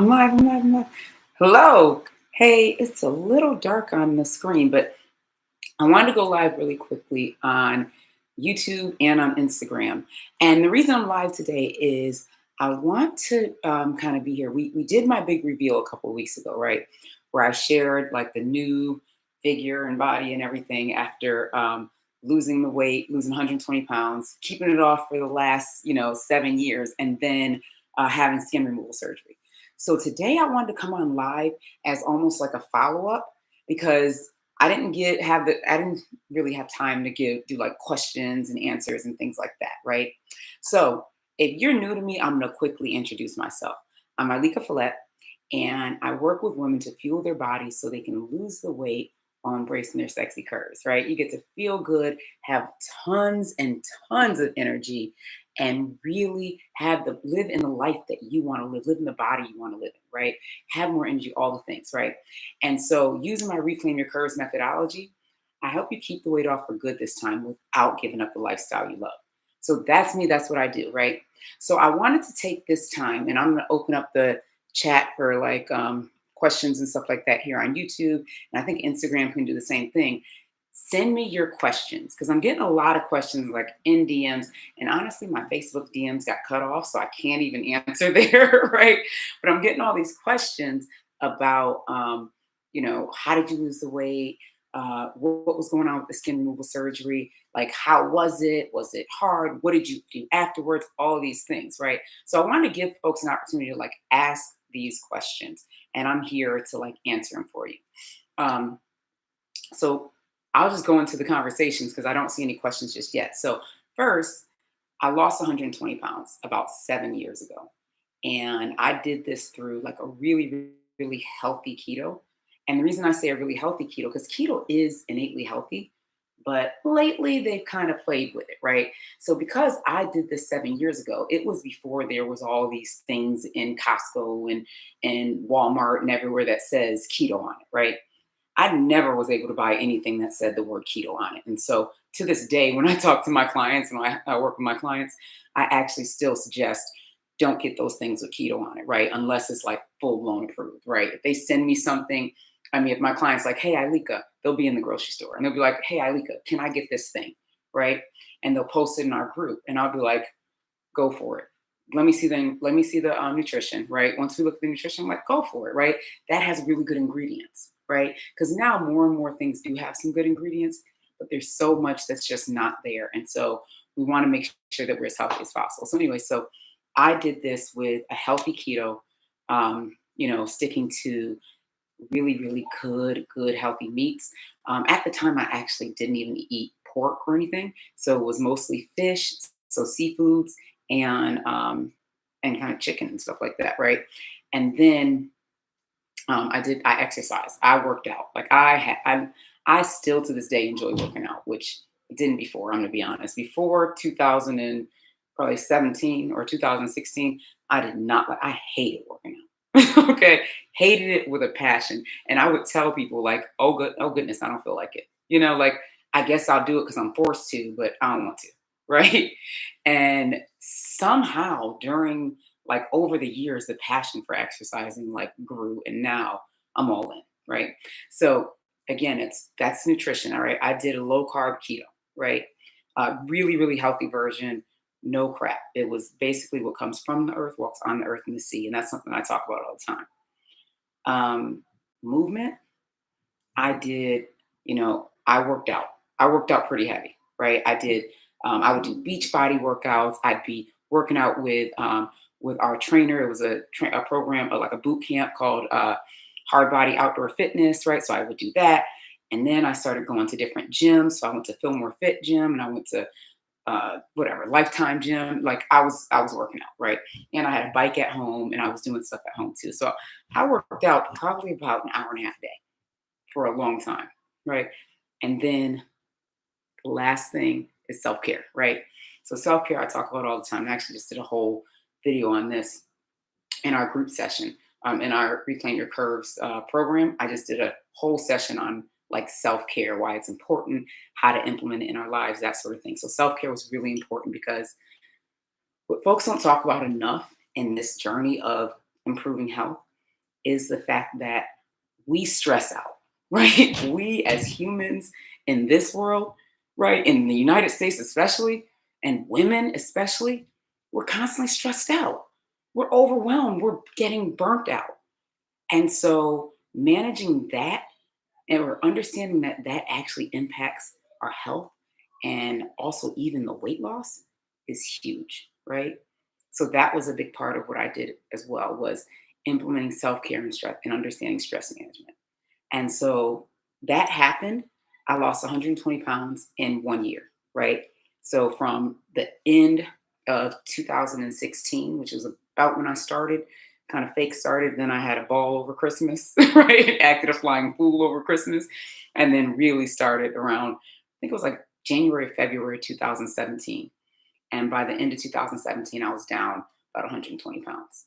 I'm live, I'm live, I'm live. Hello. Hey, it's a little dark on the screen, but I wanted to go live really quickly on YouTube and on Instagram. And the reason I'm live today is I want to kind of be here. We did my big reveal a couple of weeks ago, right? Where I shared like the new figure and body and everything after losing the weight, losing 120 pounds, keeping it off for the last, 7 years, and then having skin removal surgery. So today I wanted to come on live as almost like a follow up because I didn't really have time to do like questions and answers and things like that, right? So if you're new to me, I'm gonna quickly introduce myself. I'm Ileka Falette, and I work with women to fuel their bodies so they can lose the weight while embracing their sexy curves, right? You get to feel good, have tons and tons of energy, and really live in the life that you want to live in the body you want to live in, right? Have more energy, all the things, right? And so, using my Reclaim Your Curves methodology, I help you keep the weight off for good this time without giving up the lifestyle you love. So, that's me. That's what I do, right? So, I wanted to take this time and I'm going to open up the chat for like questions and stuff like that here on YouTube. And I think Instagram can do the same thing. Send me your questions because I'm getting a lot of questions like in DMs. And honestly, my Facebook DMs got cut off, so I can't even answer there, right? But I'm getting all these questions about, how did you lose the weight? What was going on with the skin removal surgery? Like, how was it? Was it hard? What did you do afterwards? All of these things, right? So I want to give folks an opportunity to like ask these questions, and I'm here to like answer them for you. Um, so I'll just go into the conversations because I don't see any questions just yet. So first, I lost 120 pounds about 7 years ago. And I did this through like a really, really healthy keto. And the reason I say a really healthy keto, because keto is innately healthy, but lately they've kind of played with it, right? So because I did this 7 years ago, it was before there was all these things in Costco and Walmart and everywhere that says keto on it, right? I never was able to buy anything that said the word keto on it. And so to this day, when I talk to my clients and I work with my clients, I actually still suggest don't get those things with keto on it, right? Unless it's like full blown approved, right? If they send me something, I mean, if my client's like, hey, Ileka, they'll be in the grocery store and they'll be like, hey, Ileka, can I get this thing, right? And they'll post it in our group and I'll be like, go for it. Let me see the nutrition, right? Once we look at the nutrition, I'm like, go for it, right? That has really good ingredients, right? Because now more and more things do have some good ingredients, but there's so much that's just not there. And so we want to make sure that we're as healthy as possible. So anyway, so I did this with a healthy keto, sticking to really, really good, healthy meats. At the time, I actually didn't even eat pork or anything. So it was mostly fish, so seafoods, and kind of chicken and stuff like that, right? And then I exercised, I worked out. Like I still to this day enjoy working out, which I didn't before. I'm gonna be honest. Before 2000 and probably 17 or 2016, I did not like. I hated working out. Okay, hated it with a passion, and I would tell people like, oh goodness, I don't feel like it. Like I guess I'll do it because I'm forced to, but I don't want to, right? And somehow during like over the years, the passion for exercising like grew, and now I'm all in, right? So again, that's nutrition, all right. I did a low carb keto, right? Really, really healthy version, no crap. It was basically what comes from the earth, walks on the earth and the sea, and that's something I talk about all the time. Movement, I did, I worked out. I worked out pretty heavy, right? I would do beach body workouts. I'd be working out with our trainer. It was a program, like a boot camp called Hard Body Outdoor Fitness, right? So I would do that. And then I started going to different gyms. So I went to Feel More Fit Gym and I went to whatever Lifetime Gym. Like I was working out, right? And I had a bike at home and I was doing stuff at home too. So I worked out probably about an hour and a half a day for a long time, right? And then the last thing is self care, right? So self care I talk about all the time. I actually just did a whole video on this in our group session, in our Reclaim Your Curves program. I just did a whole session on like self care, why it's important, how to implement it in our lives, that sort of thing. So self care was really important because what folks don't talk about enough in this journey of improving health is the fact that we stress out, right? We as humans in this world, right, in the United States especially, and women especially, we're constantly stressed out. We're overwhelmed. We're getting burnt out. And so managing that and we're understanding that that actually impacts our health and also even the weight loss is huge, right? So that was a big part of what I did as well was implementing self-care and stress and understanding stress management. And so that happened. I lost 120 pounds in 1 year, right? So from the end of 2016, which was about when I started, kind of fake started. Then I had a ball over Christmas, right? Acted a flying fool over Christmas. And then really started around, I think it was like January, February 2017. And by the end of 2017, I was down about 120 pounds.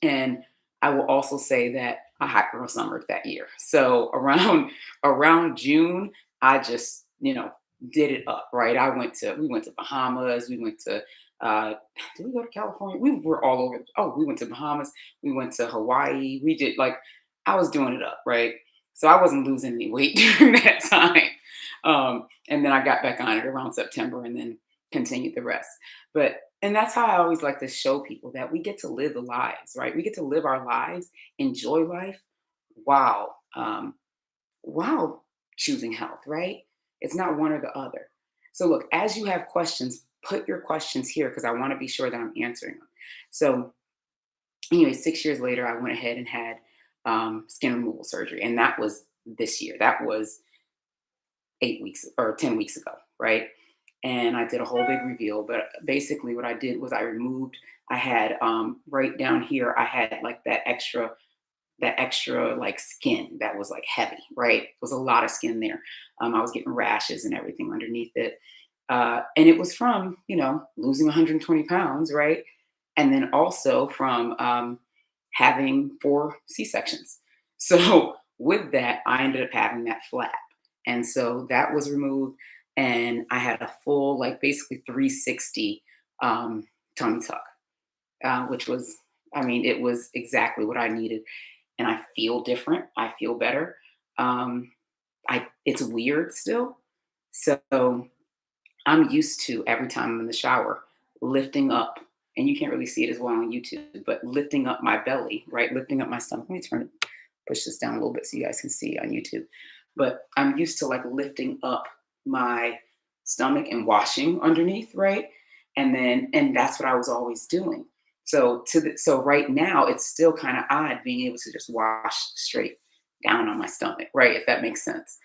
And I will also say that I hyper summered that year. So around June, I just, did it up, right? We went to Bahamas, we went to did we go to California? We were all over. Oh, we went to Bahamas, we went to Hawaii. We did like I was doing it up, right? So I wasn't losing any weight during that time. And then I got back on it around September and then continued the rest. But and that's how I always like to show people that we get to live the lives, right? We get to live our lives, enjoy life. Wow. While choosing health, right? It's not one or the other. So look, as you have questions, put your questions here because I want to be sure that I'm answering them. So anyway, 6 years later, I went ahead and had skin removal surgery, and that was this year. That was 8 weeks or 10 weeks ago, right? And I did a whole big reveal. But basically, what I did was I had right down here, I had like that extra like skin that was like heavy, right? It was a lot of skin there. I was getting rashes and everything underneath it. And it was from, losing 120 pounds, right? And then also from having 4 C-sections. So with that, I ended up having that flap. And so that was removed. And I had a full, like basically 360 tummy tuck, which was, I mean, it was exactly what I needed and I feel different. I feel better. Um, it's weird still. So I'm used to every time I'm in the shower lifting up, and you can't really see it as well on YouTube, but lifting up my belly, right? Lifting up my stomach. Let me push this down a little bit so you guys can see on YouTube. But I'm used to like lifting up my stomach and washing underneath, right? And that's what I was always doing. So right now it's still kind of odd being able to just wash straight down on my stomach, right? If that makes sense.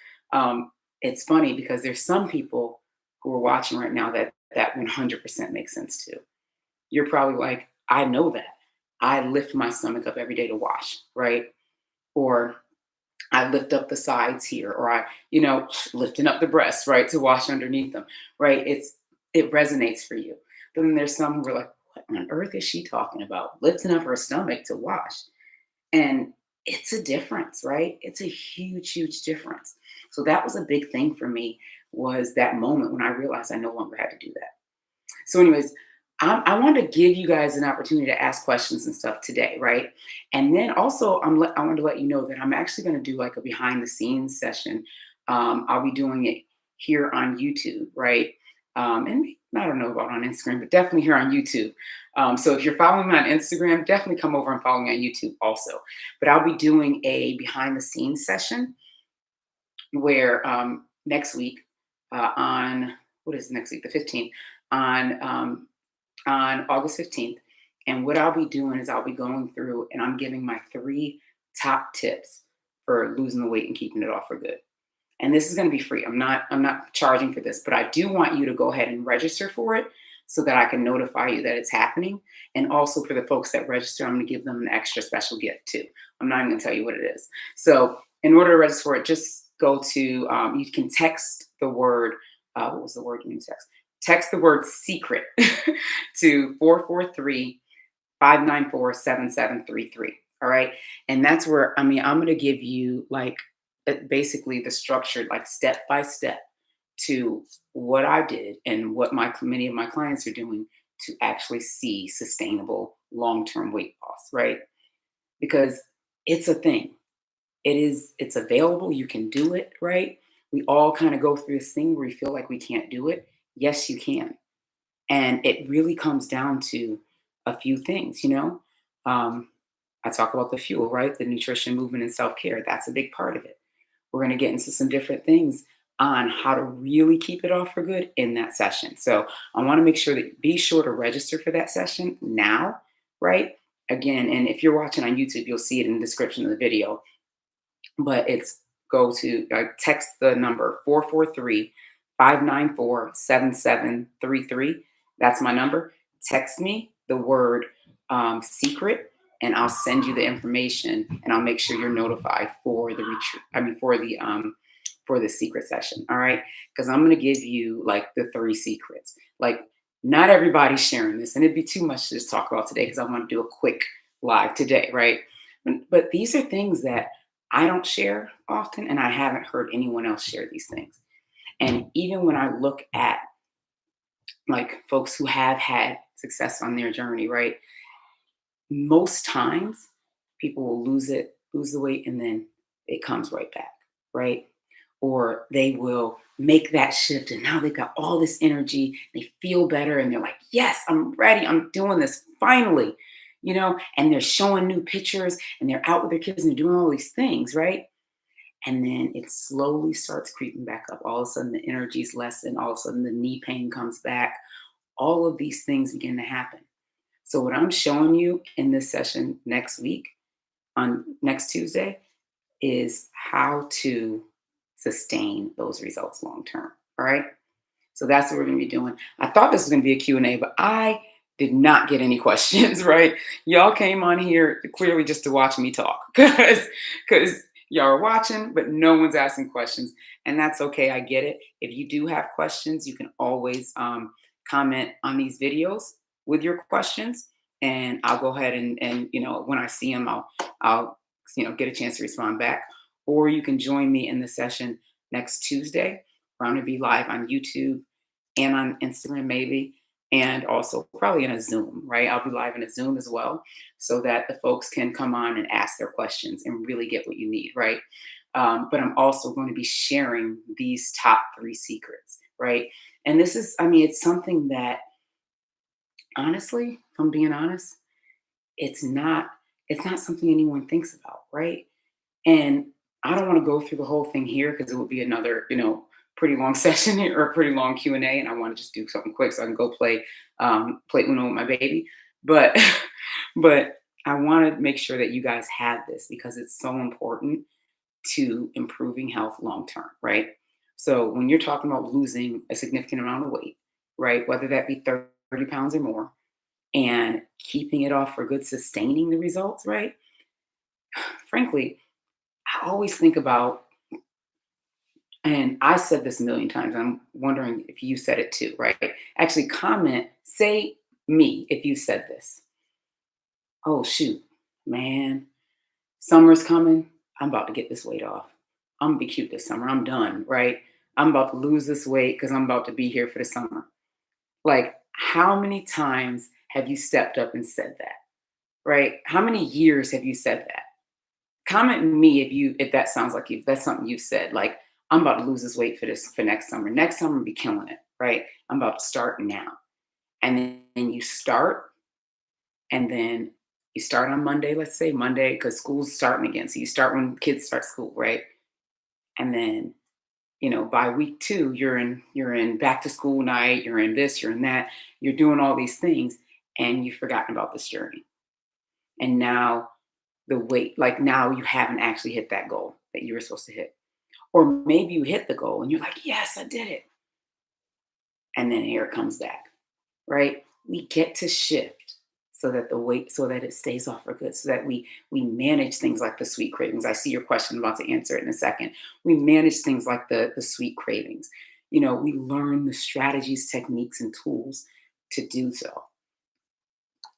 It's funny because there's some people who are watching right now that 100% makes sense to. You're probably like, I know that. I lift my stomach up every day to wash, right? Or I lift up the sides here, or lifting up the breasts, right, to wash underneath them, right? It resonates for you. But then there's some who are like, what on earth is she talking about? Lifting up her stomach to wash. And it's a difference, right? It's a huge, huge difference. So that was a big thing for me was that moment when I realized I no longer had to do that. So, anyways, I wanted to give you guys an opportunity to ask questions and stuff today, right? And then also, I wanted to let you know that I'm actually going to do like a behind the scenes session. I'll be doing it here on YouTube, right? And I don't know about on Instagram, but definitely here on YouTube. So if you're following me on Instagram, definitely come over and follow me on YouTube also. But I'll be doing a behind the scenes session where next week on what is next week, the 15th, on August 15th. And what I'll be doing is I'll be going through and I'm giving my 3 top tips for losing the weight and keeping it off for good. And this is going to be free. I'm not charging for this, but I do want you to go ahead and register for it so that I can notify you that it's happening. And also for the folks that register, I'm going to give them an extra special gift too. I'm not even going to tell you what it is. So in order to register for it, just go to, you can text the word, what was the word you need to text? Text the word secret to 443-594-7733. All right. And that's where, I'm going to give you like basically the structured, like step by step to what I did and what many of my clients are doing to actually see sustainable long-term weight loss. Right. Because It's a thing. It's available. You can do it, right? We all kind of go through this thing where we feel like we can't do it. Yes, you can. And it really comes down to a few things, you know? Um, I talk about the fuel, right? The nutrition, movement, and self care. That's a big part of it. We're going to get into some different things on how to really keep it off for good in that session. So I want to make sure that be sure to register for that session now, right? Again, and if you're watching on YouTube, you'll see it in the description of the video, but it's go to text the number 443-594-7733. That's my number. Text me the word secret, and I'll send you the information, and I'll make sure you're notified for the retreat. I mean, for the secret session. All right, because I'm gonna give you like the three secrets. Like, not everybody's sharing this, and it'd be too much to just talk about today because I want to do a quick live today, right? But these are things that I don't share often, and I haven't heard anyone else share these things. And even when I look at like folks who have had success on their journey, right? Most times people will lose the weight, and then it comes right back, right? Or they will make that shift, and now they've got all this energy, they feel better, and they're like, yes, I'm ready, I'm doing this finally, you know, and they're showing new pictures and they're out with their kids and they're doing all these things, right? And then it slowly starts creeping back up. All of a sudden, the energy's lessen. All of a sudden, the knee pain comes back. All of these things begin to happen. So, what I'm showing you in this session next week, on next Tuesday, is how to sustain those results long term. All right. So that's what we're going to be doing. I thought this was going to be a Q&A, but I did not get any questions, right? Y'all came on here clearly just to watch me talk because y'all are watching, but no one's asking questions. And that's okay. I get it. If you do have questions, you can always comment on these videos with your questions. And I'll go ahead and when I see them, I'll get a chance to respond back. Or you can join me in the session next Tuesday. We're going to be live on YouTube and on Instagram, maybe, and also probably in a Zoom, right? I'll be live in a Zoom as well, so that the folks can come on and ask their questions and really get what you need, right? But I'm also going to be sharing these top three secrets, right? And this is, I mean, it's something that, honestly, if I'm being honest, it's not, it's not something anyone thinks about, right? And I don't want to go through the whole thing here because it would be another, pretty long session here or a pretty long Q&A, and I want to just do something quick so I can go play Uno with my baby. But but I want to make sure that you guys have this because it's so important to improving health long term, right? So when you're talking about losing a significant amount of weight, right, whether that be 30 pounds or more, and keeping it off for good, sustaining the results, right? Frankly, I always think about, and I said this a million times. I'm wondering if you said it too, right? Actually, comment, say me if you said this. Oh, shoot, man, summer's coming. I'm about to get this weight off. I'm gonna be cute this summer. I'm done, right? I'm about to lose this weight because I'm about to be here for the summer. Like, how many times have you stepped up and said that, right? How many years have you said that? Comment me if that sounds like you, if that's something you said. Like, I'm about to lose this weight for next summer. Next summer, be killing it, right? I'm about to start now. And then you start, and then you start on Monday, let's say Monday, because school's starting again. So you start when kids start school, right? And then, by week two, you're in back to school night, you're in this, you're in that, you're doing all these things, and you've forgotten about this journey. And now the weight, like now you haven't actually hit that goal that you were supposed to hit. Or maybe you hit the goal and you're like, yes, I did it. And then here it comes back, right? We get to shift so that the weight, so that it stays off for good, so that we manage things like the sweet cravings. I see your question, I'm about to answer it in a second. We manage things like the sweet cravings. We learn the strategies, techniques, and tools to do so.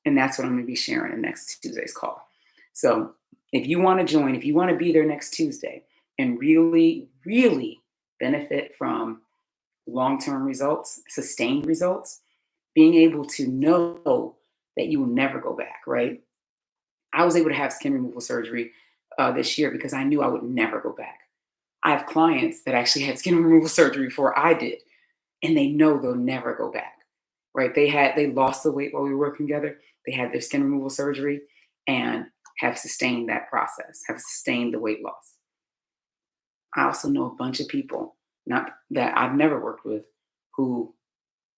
And that's what I'm going to be sharing in next Tuesday's call. So if you want to join, if you want to be there next Tuesday and really, really benefit from long term results, sustained results, being able to know that you will never go back, right? I was able to have skin removal surgery this year because I knew I would never go back. I have clients that actually had skin removal surgery before I did, and they know they'll never go back. Right? They lost the weight while we were working together. They had their skin removal surgery and have sustained that process, have sustained the weight loss. I also know a bunch of people, not that I've never worked with, who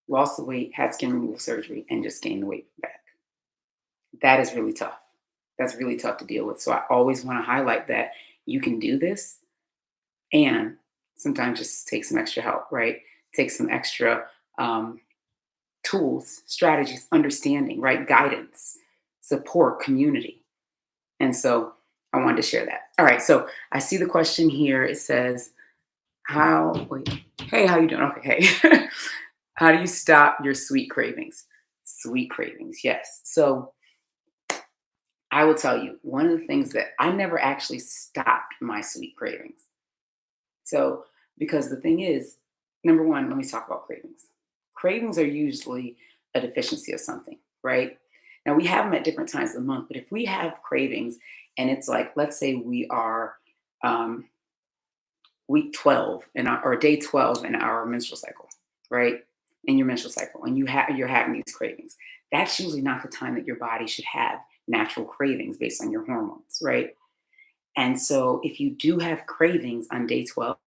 lost the weight, had skin removal surgery, and just gained the weight back. That is really tough. That's really tough to deal with. So I always want to highlight that you can do this, and sometimes just take some extra help, right? Take some extra um, tools, strategies, understanding, right? Guidance, support, community. And so I wanted to share that. All right. So I see the question here. It says, wait, hey, how you doing? Okay. Hey, how do you stop your sweet cravings? Sweet cravings. Yes. So I will tell you one of the things that I never actually stopped my sweet cravings. So, because the thing is, number one, let me talk about cravings. Cravings are usually a deficiency of something, right? Now, we have them at different times of the month, but if we have cravings and it's like, let's say we are um, week 12 or day 12 in our menstrual cycle, right? In your menstrual cycle, and you're having these cravings. That's usually not the time that your body should have natural cravings based on your hormones, right? And so if you do have cravings on day 12,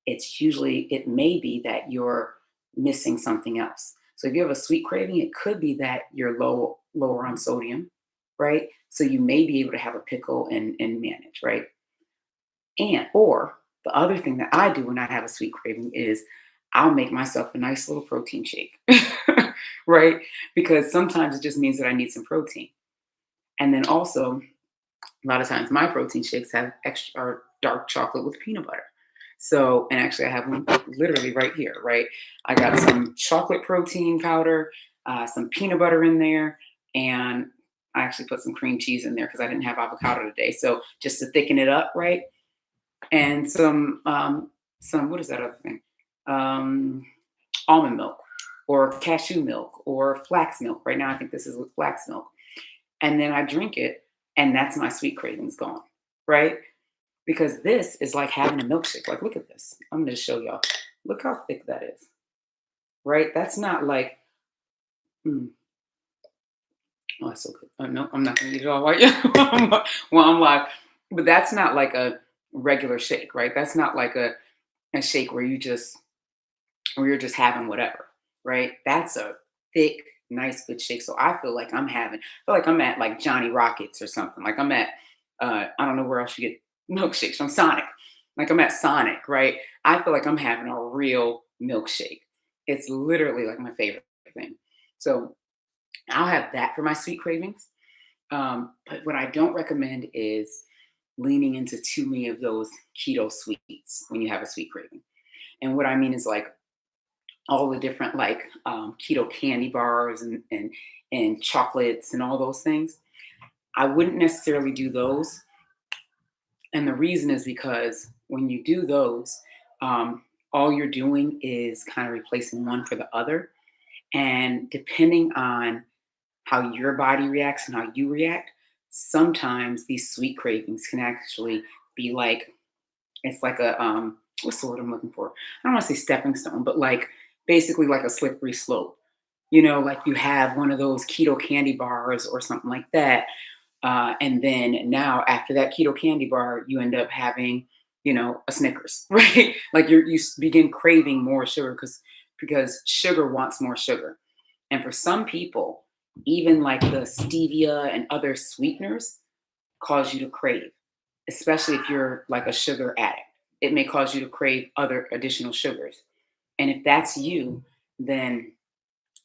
it may be that you're missing something else. So if you have a sweet craving, it could be that you're lower on sodium, right? So you may be able to have a pickle and manage, right? Or the other thing that I do when I have a sweet craving is I'll make myself a nice little protein shake, right? Because sometimes it just means that I need some protein. And then also, a lot of times my protein shakes have extra or dark chocolate with peanut butter. So, and actually I have one literally right here, right? I got some chocolate protein powder, some peanut butter in there, and I actually put some cream cheese in there because I didn't have avocado today. So just to thicken it up, right? And some what is that other thing? Um, almond milk or cashew milk or flax milk. Right now I think this is with flax milk. And then I drink it, and that's my sweet cravings gone, right? Because this is like having a milkshake. Like, look at this. I'm going to show y'all. Look how thick that is, right? That's not like, mm, oh, that's so good. No, I'm not going to eat it all right now. Well, I'm live. But that's not like a regular shake, right? That's not like a shake where you're just having whatever, right? That's a thick, nice, good shake. So I feel like I'm at like Johnny Rockets or something. Like I'm at, I don't know where else you get milkshakes from Sonic. Like I'm at Sonic, right? I feel like I'm having a real milkshake. It's literally like my favorite thing. So I'll have that for my sweet cravings. But what I don't recommend is leaning into too many of those keto sweets when you have a sweet craving. And what I mean is like all the different like keto candy bars and chocolates and all those things. I wouldn't necessarily do those, and the reason is because when you do those, all you're doing is kind of replacing one for the other, and depending on how your body reacts and how you react, sometimes these sweet cravings can actually be like it's like a what's the word I'm looking for? I don't want to say stepping stone, but like basically like a slippery slope. You know, like you have one of those keto candy bars or something like that. And then now after that keto candy bar, you end up having, a Snickers, right? Like begin craving more sugar because sugar wants more sugar. And for some people, even like the stevia and other sweeteners cause you to crave, especially if you're like a sugar addict. It may cause you to crave other additional sugars. And if that's you, then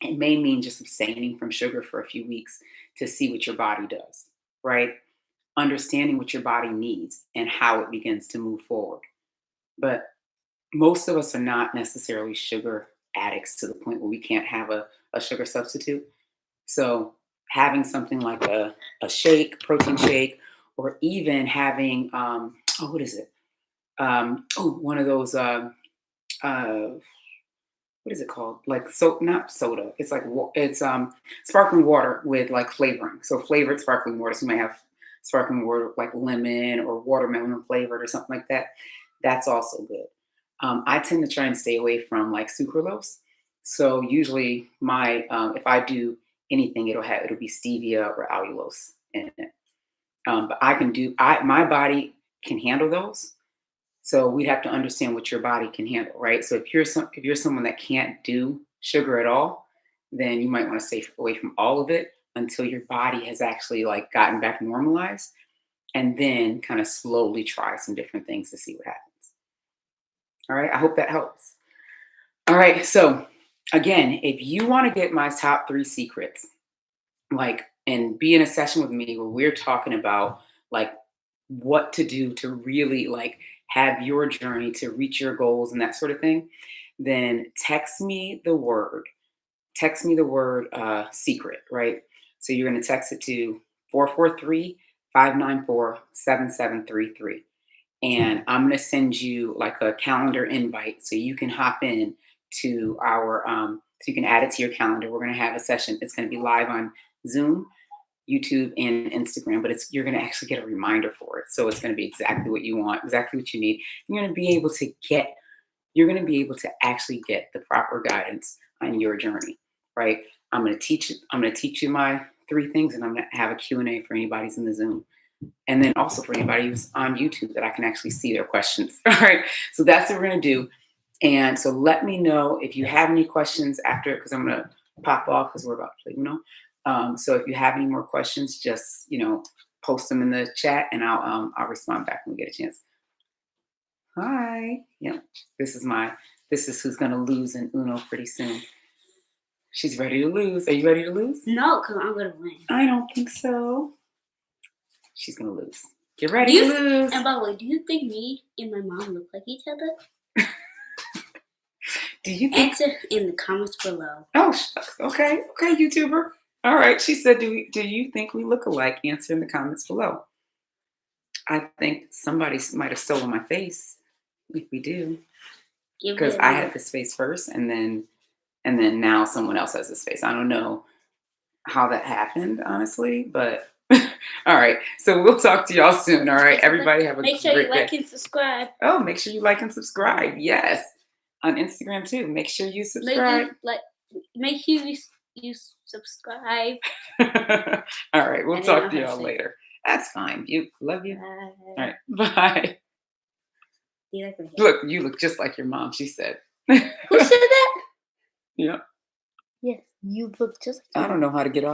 it may mean just abstaining from sugar for a few weeks to see what your body does, right? Understanding what your body needs and how it begins to move forward. But most of us are not necessarily sugar addicts to the point where we can't have a sugar substitute. So having something like a shake, protein shake, or even having what is it? One of those uh, what is it called? Like so, not soda. It's sparkling water with like flavoring. So flavored sparkling water. So you might have sparkling water like lemon or watermelon flavored or something like that. That's also good. I tend to try and stay away from like sucralose. So usually my if I do anything, it'll be stevia or allulose in it. But I can do I my body can handle those. So we'd have to understand what your body can handle, right? So if you're someone that can't do sugar at all, then you might want to stay away from all of it until your body has actually like gotten back normalized, and then kind of slowly try some different things to see what happens. All right, I hope that helps. All right, so again, if you want to get my top 3 secrets, like, and be in a session with me where we're talking about like what to do to really like have your journey to reach your goals and that sort of thing, then text me the word secret, right? So you're going to text it to 443-594-7733, and I'm going to send you like a calendar invite so you can hop in to our so you can add it to your calendar. We're going to have a session. It's going to be live on Zoom, YouTube, and Instagram, but it's you're going to actually get a reminder for it. So it's going to be exactly what you want, exactly what you need. You're going to be able to actually get the proper guidance on your journey, right? I'm going to teach you my 3 things, and I'm going to have a Q&A for anybody who's in the Zoom. And then also for anybody who's on YouTube that I can actually see their questions. All right. So that's what we're going to do. And so let me know if you have any questions after, because I'm going to pop off because we're about to play, so if you have any more questions, just, post them in the chat, and I'll respond back when we get a chance. Hi. Yeah. This is who's going to lose in Uno pretty soon. She's ready to lose. Are you ready to lose? No, because I'm going to win. I don't think so. She's going to lose. Get ready to lose. And by the way, do you think me and my mom look like each other? Do you think? Answer in the comments below. Oh, okay, YouTuber. All right. She said, do you think we look alike? Answer in the comments below. I think somebody might have stolen my face. If we do, because I had this face first, and then now someone else has this face. I don't know how that happened, honestly, but all right. So we'll talk to y'all soon. All right. Everybody have a make sure you like and subscribe. Oh, make sure you like and subscribe. Yes. On Instagram too. Make sure you subscribe. Make sure you subscribe. All right. We'll talk to y'all later. That's fine. Love you. Bye. All right. Bye. Look, you look just like your mom, she said. Who said that? Yeah. Yes, you look just like I don't know how to get off.